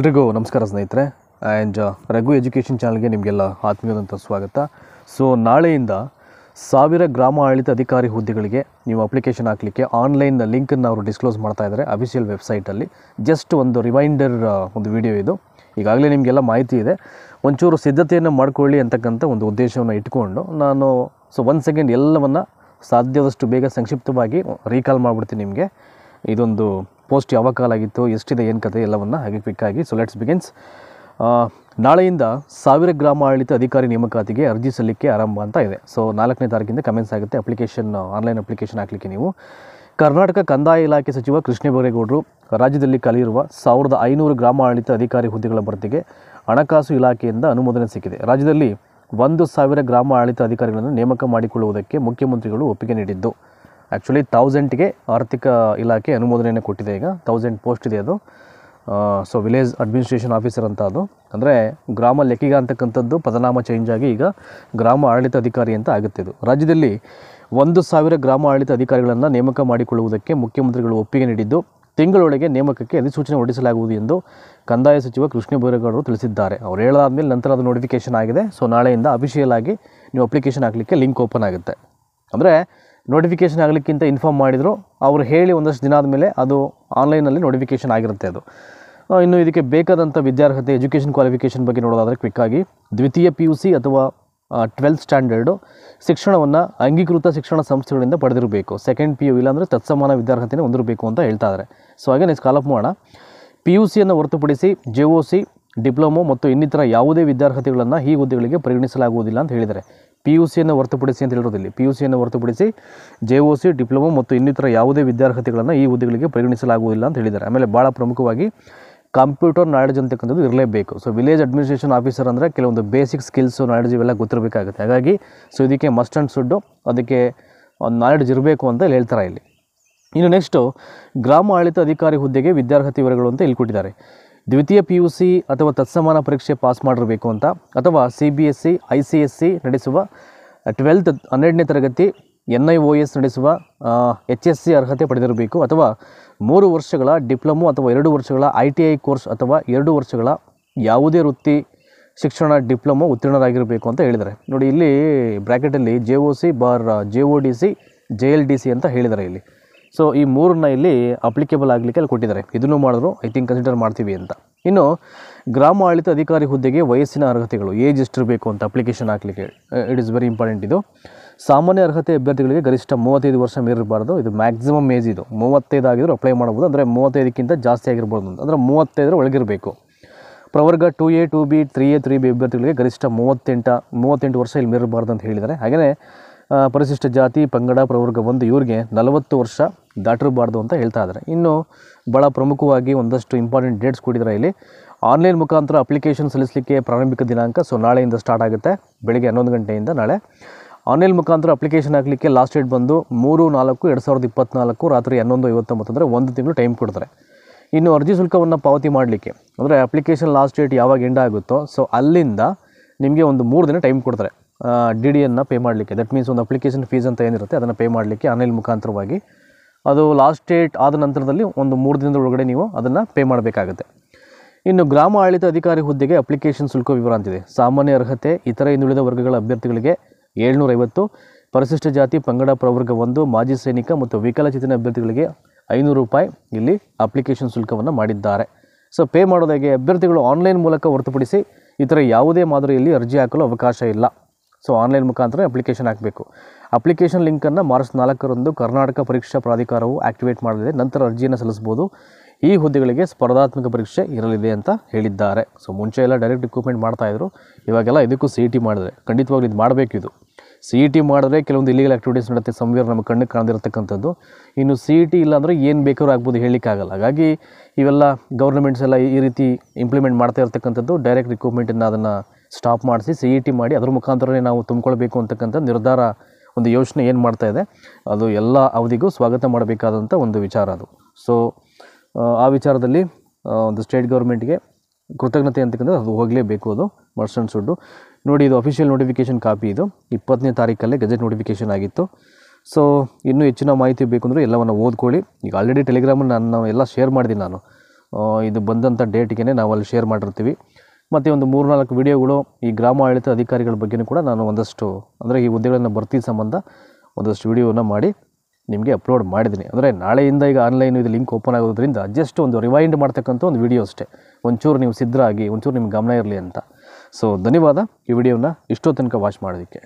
ಎಲ್ರಿಗೂ ನಮಸ್ಕಾರ ಸ್ನೇಹಿತರೆ. ಆ್ಯಂಡ್ ರಘು ಎಜುಕೇಷನ್ ಚಾನಲ್ಗೆ ನಿಮಗೆಲ್ಲ ಆತ್ಮೀಯವಾದಂಥ ಸ್ವಾಗತ. ಸೊ ನಾಳೆಯಿಂದ 1000 ಗ್ರಾಮ ಆಡಳಿತ ಅಧಿಕಾರಿ ಹುದ್ದೆಗಳಿಗೆ ನೀವು ಅಪ್ಲಿಕೇಶನ್ ಹಾಕಲಿಕ್ಕೆ ಆನ್ಲೈನ್ ಲಿಂಕನ್ನು ಅವರು ಡಿಸ್ಕ್ಲೋಸ್ ಮಾಡ್ತಾ ಇದ್ದಾರೆ ಅಫಿಷಿಯಲ್ ವೆಬ್ಸೈಟಲ್ಲಿ. ಜಸ್ಟ್ ಒಂದು ರಿಮೈಂಡರ್ ಒಂದು ವಿಡಿಯೋ ಇದು. ಈಗಾಗಲೇ ನಿಮಗೆಲ್ಲ ಮಾಹಿತಿ ಇದೆ, ಒಂಚೂರು ಸಿದ್ಧತೆಯನ್ನು ಮಾಡಿಕೊಳ್ಳಿ ಅಂತಕ್ಕಂಥ ಒಂದು ಉದ್ದೇಶವನ್ನು ಇಟ್ಕೊಂಡು ನಾನು ಒನ್ ಸೆಕೆಂಡ್ ಎಲ್ಲವನ್ನು ಸಾಧ್ಯವಾದಷ್ಟು ಬೇಗ ಸಂಕ್ಷಿಪ್ತವಾಗಿ ರೀಕಾಲ್ ಮಾಡಿಬಿಡ್ತೀನಿ ನಿಮಗೆ. ಇದೊಂದು ಪೋಸ್ಟ್ ಯಾವ ಕಾಲ ಆಗಿತ್ತು, ಎಷ್ಟಿದೆ, ಏನು ಕತೆ ಎಲ್ಲವನ್ನು ಹಾಗೆ ಕ್ವಿಕ್ಕಾಗಿ. So let's begins. ನಾಳೆಯಿಂದ 1000 ಗ್ರಾಮ ಆಡಳಿತ ಅಧಿಕಾರಿ ನೇಮಕಾತಿಗೆ ಅರ್ಜಿ ಸಲ್ಲಿಕೆ ಆರಂಭ ಅಂತ ಇದೆ. ಸೊ 4ನೇ ತಾರೀಕಿಂದ ಕಮೆನ್ಸ್ ಆಗುತ್ತೆ ಅಪ್ಲಿಕೇಶನ್, ಆನ್ಲೈನ್ ಅಪ್ಲಿಕೇಶನ್ ಹಾಕಲಿಕ್ಕೆ. ನೀವು ಕರ್ನಾಟಕ ಕಂದಾಯ ಇಲಾಖೆ ಸಚಿವ ಕೃಷ್ಣ ಬೈರೇಗೌಡರು ರಾಜ್ಯದಲ್ಲಿ ಖಾಲಿಯಿರುವ 1500 ಗ್ರಾಮ ಆಡಳಿತ ಅಧಿಕಾರಿ ಹುದ್ದೆಗಳ ಭರ್ತಿಗೆ ಹಣಕಾಸು ಇಲಾಖೆಯಿಂದ ಅನುಮೋದನೆ ಸಿಕ್ಕಿದೆ. ರಾಜ್ಯದಲ್ಲಿ 1000 ಗ್ರಾಮ ಆಡಳಿತ ಅಧಿಕಾರಿಗಳನ್ನು ನೇಮಕ ಮಾಡಿಕೊಳ್ಳುವುದಕ್ಕೆ ಮುಖ್ಯಮಂತ್ರಿಗಳು ಒಪ್ಪಿಗೆ ನೀಡಿದ್ದು. ಆ್ಯಕ್ಚುಲಿ 1000ಗೆ ಆರ್ಥಿಕ ಇಲಾಖೆ ಅನುಮೋದನೆಯನ್ನು ಕೊಟ್ಟಿದೆ. ಈಗ 1000 ಪೋಸ್ಟ್ ಇದೆ ಅದು. ಸೊ ವಿಲೇಜ್ ಅಡ್ಮಿನಿಸ್ಟ್ರೇಷನ್ ಆಫೀಸರ್ ಅಂತ, ಅದು ಅಂದರೆ ಗ್ರಾಮ ಲೆಕ್ಕಿಗ ಅಂತಕ್ಕಂಥದ್ದು ಪದನಾಮ ಚೇಂಜ್ ಆಗಿ ಈಗ ಗ್ರಾಮ ಆಡಳಿತ ಅಧಿಕಾರಿ ಅಂತ ಆಗುತ್ತೆ. ಇದು ರಾಜ್ಯದಲ್ಲಿ 1000 ಗ್ರಾಮ ಆಡಳಿತ ಅಧಿಕಾರಿಗಳನ್ನು ನೇಮಕ ಮಾಡಿಕೊಳ್ಳುವುದಕ್ಕೆ ಮುಖ್ಯಮಂತ್ರಿಗಳು ಒಪ್ಪಿಗೆ ನೀಡಿದ್ದು, ತಿಂಗಳೊಳಗೆ ನೇಮಕಕ್ಕೆ ಅಧಿಸೂಚನೆ ಹೊರಡಿಸಲಾಗುವುದು ಎಂದು ಕಂದಾಯ ಸಚಿವ ಕೃಷ್ಣ ಬೈರೇಗೌಡರು ತಿಳಿಸಿದ್ದಾರೆ. ಅವ್ರು ಹೇಳಾದ್ಮೇಲೆ ನಂತರ ಅದು ನೋಟಿಫಿಕೇಷನ್ ಆಗಿದೆ. ಸೊ ನಾಳೆಯಿಂದ ಅಫಿಷಿಯಲ್ ಆಗಿ ನೀವು ಅಪ್ಲಿಕೇಶನ್ ಹಾಕಲಿಕ್ಕೆ ಲಿಂಕ್ ಓಪನ್ ಆಗುತ್ತೆ. ಅಂದರೆ ನೋಟಿಫಿಕೇಷನ್ ಆಗಲಿಕ್ಕಿಂತ ಇನ್ಫಾರ್ಮ್ ಮಾಡಿದರು, ಅವರು ಹೇಳಿ ಒಂದಷ್ಟು ದಿನ ಆದಮೇಲೆ ಅದು ಆನ್ಲೈನಲ್ಲಿ ನೋಟಿಫಿಕೇಷನ್ ಆಗಿರುತ್ತೆ ಅದು. ಇನ್ನು ಇದಕ್ಕೆ ಬೇಕಾದಂಥ ವಿದ್ಯಾರ್ಹತೆ, ಎಜುಕೇಷನ್ ಕ್ವಾಲಿಫಿಕೇಷನ್ ಬಗ್ಗೆ ನೋಡೋದಾದರೆ ಕ್ವಿಕ್ಕಾಗಿ ದ್ವಿತೀಯ PUC ಅಥವಾ 12th ಸ್ಟ್ಯಾಂಡರ್ಡು ಶಿಕ್ಷಣವನ್ನು ಅಂಗೀಕೃತ ಶಿಕ್ಷಣ ಸಂಸ್ಥೆಗಳಿಂದ ಪಡೆದಿರಬೇಕು. ಸೆಕೆಂಡ್ PU ಇಲ್ಲಾಂದರೆ ತತ್ಸಮಾನ ವಿದ್ಯಾರ್ಹತೆಯನ್ನು ಹೊಂದಿರಬೇಕು ಅಂತ ಹೇಳ್ತಾ ಇದ್ದಾರೆ. ಸೊ ಹಾಗೆ ನೆಕ್ಸ್ಟ್ ಕಾಲಪ್ ಮಾಡೋಣ. PUCಯನ್ನು ಹೊರತುಪಡಿಸಿ JOC, ಡಿಪ್ಲೊಮೊ ಮತ್ತು ಇನ್ನಿತರ ಯಾವುದೇ ವಿದ್ಯಾರ್ಹತೆಗಳನ್ನು ಈ ಹುದ್ದೆಗಳಿಗೆ ಪರಿಗಣಿಸಲಾಗುವುದಿಲ್ಲ ಅಂತ ಹೇಳಿದ್ದಾರೆ. PUCಯನ್ನು ಹೊರತುಪಡಿಸಿ ಅಂತ ಹೇಳಿರೋದಿಲ್ಲ. PUCಯನ್ನು ಹೊರತುಪಡಿಸಿ JOC, ಡಿಪ್ಲೊಮೊ ಮತ್ತು ಇನ್ನಿತರ ಯಾವುದೇ ವಿದ್ಯಾರ್ಹತೆಗಳನ್ನು ಈ ಹುದ್ದೆಗಳಿಗೆ ಪರಿಗಣಿಸಲಾಗುವುದಿಲ್ಲ ಅಂತ ಹೇಳಿದ್ದಾರೆ. ಆಮೇಲೆ ಭಾಳ ಪ್ರಮುಖವಾಗಿ ಕಂಪ್ಯೂಟರ್ ನಾಲೆಡ್ಜ್ ಅಂತಕ್ಕಂಥದ್ದು ಇರಲೇಬೇಕು. ಸೊ ವಿಲೇಜ್ ಅಡ್ಮಿನಿಸ್ಟ್ರೇಷನ್ ಆಫೀಸರ್ ಅಂದರೆ ಕೆಲವೊಂದು ಬೇಸಿಕ್ ಸ್ಕಿಲ್ಸು, ನಾಲೆಡ್ಜ್ ಇವೆಲ್ಲ ಗೊತ್ತಿರಬೇಕಾಗುತ್ತೆ. ಹಾಗಾಗಿ ಸೊ ಇದಕ್ಕೆ ಮಸ್ಟ್ ಆ್ಯಂಡ್ ಶುಡ್ಡು ಅದಕ್ಕೆ ಒಂದು ನಾಲೆಡ್ಜ್ ಇರಬೇಕು ಅಂತ ಹೇಳ್ತಾರೆ ಇಲ್ಲಿ. ಇನ್ನು ನೆಕ್ಸ್ಟು ಗ್ರಾಮ ಆಡಳಿತ ಅಧಿಕಾರಿ ಹುದ್ದೆಗೆ ವಿದ್ಯಾರ್ಹತೆ ವಿವರಗಳು ಅಂತ ಇಲ್ಲಿ ಕೊಟ್ಟಿದ್ದಾರೆ. ದ್ವಿತೀಯ PUC ಅಥವಾ ತತ್ಸಮಾನ ಪರೀಕ್ಷೆ ಪಾಸ್ ಮಾಡಿರಬೇಕು ಅಂತ, ಅಥವಾ CBSE, ICSE ನಡೆಸುವ 12ನೇ ತರಗತಿ NIOS ನಡೆಸುವ HSC ಅರ್ಹತೆ ಪಡೆದಿರಬೇಕು, ಅಥವಾ 3 ವರ್ಷಗಳ ಡಿಪ್ಲೊಮೊ ಅಥವಾ 2 ವರ್ಷಗಳ ITI ಕೋರ್ಸ್ ಅಥವಾ 2 ವರ್ಷಗಳ ಯಾವುದೇ ವೃತ್ತಿ ಶಿಕ್ಷಣ ಡಿಪ್ಲೊಮೊ ಉತ್ತೀರ್ಣರಾಗಿರಬೇಕು ಅಂತ ಹೇಳಿದ್ದಾರೆ. ನೋಡಿ ಇಲ್ಲಿ ಬ್ರ್ಯಾಕೆಟಲ್ಲಿ JOC JODC JLDC ಅಂತ ಹೇಳಿದ್ದಾರೆ ಇಲ್ಲಿ. ಸೊ ಈ 3ನ್ನ ಇಲ್ಲಿ ಅಪ್ಲಿಕೇಬಲ್ ಆಗಲಿಕ್ಕೆ ಅಲ್ಲಿ ಕೊಟ್ಟಿದ್ದಾರೆ. ಇದನ್ನು ಮಾಡಿದ್ರು ಐ ಥಿಂಕ್ ಕನ್ಸಿಡರ್ ಮಾಡ್ತೀವಿ ಅಂತ. ಇನ್ನು ಗ್ರಾಮ ಆಡಳಿತ ಅಧಿಕಾರಿ ಹುದ್ದೆಗೆ ವಯಸ್ಸಿನ ಅರ್ಹತೆಗಳು, ಏಜ್ ಎಷ್ಟಿರಬೇಕು ಅಂತ ಅಪ್ಲಿಕೇಶನ್ ಹಾಕಲಿಕ್ಕೆ ಇಟ್ ಈಸ್ ವೆರಿ ಇಂಪಾರ್ಟೆಂಟ್. ಇದು ಸಾಮಾನ್ಯ ಅರ್ಹತೆ ಅಭ್ಯರ್ಥಿಗಳಿಗೆ ಗರಿಷ್ಠ 35 ವರ್ಷ ಮೀರಿರಬಾರ್ದು. ಇದು ಮ್ಯಾಕ್ಸಿಮಮ್ ಏಜ್. ಇದು 35 ಆಗಿದ್ರು ಅಪ್ಲೈ ಮಾಡ್ಬೋದು, ಅಂದರೆ 35ಕ್ಕಿಂತ ಜಾಸ್ತಿ ಆಗಿರ್ಬೋದು ಅಂತ, ಅಂದರೆ 35 ಒಳಗಿರಬೇಕು. ಪ್ರವರ್ಗ 2A 2B 3A 3B ಅಭ್ಯರ್ಥಿಗಳಿಗೆ ಗರಿಷ್ಠ 38 ವರ್ಷ ಇಲ್ಲಿ ಮೀರಿರಬಾರ್ದು ಅಂತ ಹೇಳಿದ್ದಾರೆ. ಹಾಗೆಯೇ ಪರಿಶಿಷ್ಟ ಜಾತಿ, ಪಂಗಡ, ಪ್ರವರ್ಗ 1 ಇವ್ರಿಗೆ 40 ವರ್ಷ ದಾಟಿರಬಾರ್ದು ಅಂತ ಹೇಳ್ತಾ ಇದ್ದಾರೆ. ಇನ್ನು ಭಾಳ ಪ್ರಮುಖವಾಗಿ ಒಂದಷ್ಟು ಇಂಪಾರ್ಟೆಂಟ್ ಡೇಟ್ಸ್ ಕೊಟ್ಟಿದ್ದಾರೆ ಇಲ್ಲಿ. ಆನ್ಲೈನ್ ಮುಖಾಂತರ ಅಪ್ಲಿಕೇಶನ್ ಸಲ್ಲಿಸಲಿಕ್ಕೆ ಪ್ರಾರಂಭಿಕ ದಿನಾಂಕ ಸೊ ನಾಳೆಯಿಂದ ಸ್ಟಾರ್ಟ್ ಆಗುತ್ತೆ, ಬೆಳಗ್ಗೆ 11 ಗಂಟೆಯಿಂದ ನಾಳೆ. ಆನ್ಲೈನ್ ಮುಖಾಂತರ ಅಪ್ಲಿಕೇಶನ್ ಹಾಕಲಿಕ್ಕೆ ಲಾಸ್ಟ್ ಡೇಟ್ ಬಂದು 3/4/2024 ರಾತ್ರಿ 11:59, ಅಂದರೆ 1 ತಿಂಗಳು ಟೈಮ್ ಕೊಡ್ತಾರೆ. ಇನ್ನು ಅರ್ಜಿ ಶುಲ್ಕವನ್ನು ಪಾವತಿ ಮಾಡಲಿಕ್ಕೆ, ಅಂದರೆ ಅಪ್ಲಿಕೇಶನ್ ಲಾಸ್ಟ್ ಡೇಟ್ ಯಾವಾಗ ಎಂಡ್ ಆಗುತ್ತೋ ಸೊ ಅಲ್ಲಿಂದ ನಿಮಗೆ ಒಂದು 3 ದಿನ ಟೈಮ್ ಕೊಡ್ತಾರೆ DDಯನ್ನು ಪೇ ಮಾಡಲಿಕ್ಕೆ. ದಟ್ ಮೀನ್ಸ್ ಒಂದು ಅಪ್ಲಿಕೇಶನ್ ಫೀಸ್ ಅಂತ ಏನಿರುತ್ತೆ ಅದನ್ನು ಪೇ ಮಾಡಲಿಕ್ಕೆ ಆನ್ಲೈನ್ ಮುಖಾಂತರವಾಗಿ. ಅದು ಲಾಸ್ಟ್ ಡೇಟ್ ಆದ ನಂತರದಲ್ಲಿ ಒಂದು 3 ದಿನದ ಒಳಗಡೆ ನೀವು ಅದನ್ನು ಪೇ ಮಾಡಬೇಕಾಗುತ್ತೆ. ಇನ್ನು ಗ್ರಾಮ ಆಡಳಿತ ಅಧಿಕಾರಿ ಹುದ್ದೆಗೆ ಅಪ್ಲಿಕೇಶನ್ ಶುಲ್ಕ ವಿವರ ಅಂತಿದೆ. ಸಾಮಾನ್ಯ ಅರ್ಹತೆ ಇತರ ಹಿಂದುಳಿದ ವರ್ಗಗಳ ಅಭ್ಯರ್ಥಿಗಳಿಗೆ 750, ಪರಿಶಿಷ್ಟ ಜಾತಿ, ಪಂಗಡ, ಪ್ರವರ್ಗ 1, ಮಾಜಿ ಸೈನಿಕ ಮತ್ತು ವಿಕಲಚೇತನ ಅಭ್ಯರ್ಥಿಗಳಿಗೆ 500 ರೂಪಾಯಿ ಇಲ್ಲಿ ಅಪ್ಲಿಕೇಶನ್ ಶುಲ್ಕವನ್ನು ಮಾಡಿದ್ದಾರೆ. ಸೊ ಪೇ ಮಾಡೋದಾಗೆ ಅಭ್ಯರ್ಥಿಗಳು ಆನ್ಲೈನ್ ಮೂಲಕ ಹೊರತುಪಡಿಸಿ ಇತರ ಯಾವುದೇ ಮಾದರಿಯಲ್ಲಿ ಅರ್ಜಿ ಹಾಕಲು ಅವಕಾಶ ಇಲ್ಲ. ಸೊ ಆನ್ಲೈನ್ ಮುಖಾಂತರ ಅಪ್ಲಿಕೇಶನ್ ಹಾಕಬೇಕು. ಅಪ್ಲಿಕೇಶನ್ ಲಿಂಕನ್ನು ಮಾರ್ಚ್ 4ರಂದು ಕರ್ನಾಟಕ ಪರೀಕ್ಷಾ ಪ್ರಾಧಿಕಾರವು ಆಕ್ಟಿವೇಟ್ ಮಾಡಲಿದೆ. ನಂತರ ಅರ್ಜಿಯನ್ನು ಸಲ್ಲಿಸಬಹುದು. ಈ ಹುದ್ದೆಗಳಿಗೆ ಸ್ಪರ್ಧಾತ್ಮಕ ಪರೀಕ್ಷೆ ಇರಲಿದೆ ಅಂತ ಹೇಳಿದ್ದಾರೆ. ಸೊ ಮುಂಚೆ ಎಲ್ಲ ಡೈರೆಕ್ಟ್ ರಿಕ್ರೂಟ್ಮೆಂಟ್ ಮಾಡ್ತಾಯಿದ್ರು, ಇವಾಗೆಲ್ಲ ಇದಕ್ಕೂ CET ಮಾಡಿದ್ರೆ ಖಂಡಿತವಾಗ್ಲೂ ಇದು ಮಾಡಬೇಕು. ಇದು CET ಮಾಡಿದ್ರೆ ಕೆಲವೊಂದು ಇಲ್ಲಿಗಲ್ ಆ್ಯಕ್ಟಿವಿಟೀಸ್ ನಡೆಯುತ್ತೆ, ಸಂವೇರ್ ನಮ್ಮ ಕಣ್ಣಿಗೆ ಕಾಣದಿರತಕ್ಕಂಥದ್ದು. ಇನ್ನು CET ಇಲ್ಲಾಂದರೆ ಏನು ಬೇಕಾದ್ರೂ ಆಗ್ಬೋದು, ಹೇಳಲಿಕ್ಕಾಗಲ್ಲ. ಹಾಗಾಗಿ ಇವೆಲ್ಲ ಗೌರ್ಮೆಂಟ್ಸ್ ಎಲ್ಲ ಈ ರೀತಿ ಇಂಪ್ಲಿಮೆಂಟ್ ಮಾಡ್ತಾ ಇರ್ತಕ್ಕಂಥದ್ದು. ಡೈರೆಕ್ಟ್ ರಿಕ್ರೂಟ್ಮೆಂಟನ್ನು ಅದನ್ನು ಸ್ಟಾಪ್ ಮಾಡಿಸಿ CET ಮಾಡಿ ಅದ್ರ ಮುಖಾಂತರನೇ ನಾವು ತುಂಬಿಕೊಳ್ಬೇಕು ಅಂತಕ್ಕಂಥ ನಿರ್ಧಾರ, ಒಂದು ಯೋಚನೆ ಏನು ಮಾಡ್ತಾ ಇದೆ, ಅದು ಎಲ್ಲ ಅವಧಿಗೂ ಸ್ವಾಗತ ಮಾಡಬೇಕಾದಂಥ ಒಂದು ವಿಚಾರ ಅದು. ಸೊ ಆ ವಿಚಾರದಲ್ಲಿ ಒಂದು ಸ್ಟೇಟ್ ಗೌರ್ಮೆಂಟ್ಗೆ ಕೃತಜ್ಞತೆ ಅಂತಕ್ಕಂಥದ್ದು ಅದು ಹೋಗಲೇಬೇಕು, ಅದು ಮಸ್ಟ್ ಆ್ಯಂಡ್ ಶುಡ್ಡು. ನೋಡಿ ಇದು ಅಫಿಷಿಯಲ್ ನೋಟಿಫಿಕೇಷನ್ ಕಾಪಿ. ಇದು 20ನೇ ತಾರೀಕಲ್ಲೇ ಗೆಜೆಟ್ ನೋಟಿಫಿಕೇಷನ್ ಆಗಿತ್ತು. ಸೊ ಇನ್ನೂ ಹೆಚ್ಚಿನ ಮಾಹಿತಿ ಬೇಕು ಅಂದರೆ ಎಲ್ಲವನ್ನು ಓದ್ಕೊಳ್ಳಿ. ಈಗ ಆಲ್ರೆಡಿ ಟೆಲಿಗ್ರಾಮನ್ನು ನಾನು ಎಲ್ಲ ಶೇರ್ ಮಾಡಿದ್ದೀನಿ ನಾನು. ಇದು ಬಂದಂಥ ಡೇಟ್ಗೆ ನಾವು ಅಲ್ಲಿ ಶೇರ್ ಮಾಡಿರ್ತೀವಿ. ಮತ್ತು ಒಂದು 3-4 ವಿಡಿಯೋಗಳು ಈ ಗ್ರಾಮ ಆಡಳಿತ ಅಧಿಕಾರಿಗಳ ಬಗ್ಗೆಯೂ ಕೂಡ ನಾನು ಒಂದಷ್ಟು ಅಂದರೆ ಈ ಹುದ್ದೆಗಳನ್ನು ಭರ್ತಿ ಸಂಬಂಧ ಒಂದಷ್ಟು ವಿಡಿಯೋನ ಮಾಡಿ ನಿಮಗೆ ಅಪ್ಲೋಡ್ ಮಾಡಿದ್ದೀನಿ. ಅಂದರೆ ನಾಳೆಯಿಂದ ಈಗ ಆನ್ಲೈನ್ ಇದು ಲಿಂಕ್ ಓಪನ್ ಆಗೋದ್ರಿಂದ ಜಸ್ಟ್ ಒಂದು ರಿವೈಂಡ್ ಮಾಡ್ತಕ್ಕಂಥ ಒಂದು ವಿಡಿಯೋ ಅಷ್ಟೇ. ಒಂಚೂರು ನೀವು ಸಿದ್ಧರಾಗಿ ಒಂಚೂರು ನಿಮ್ಗೆ ಗಮನ ಇರಲಿ ಅಂತ. ಸೊ ಧನ್ಯವಾದ ಈ ವಿಡಿಯೋನ ಇಷ್ಟೋ ತನಕ ವಾಚ್ ಮಾಡೋದಕ್ಕೆ.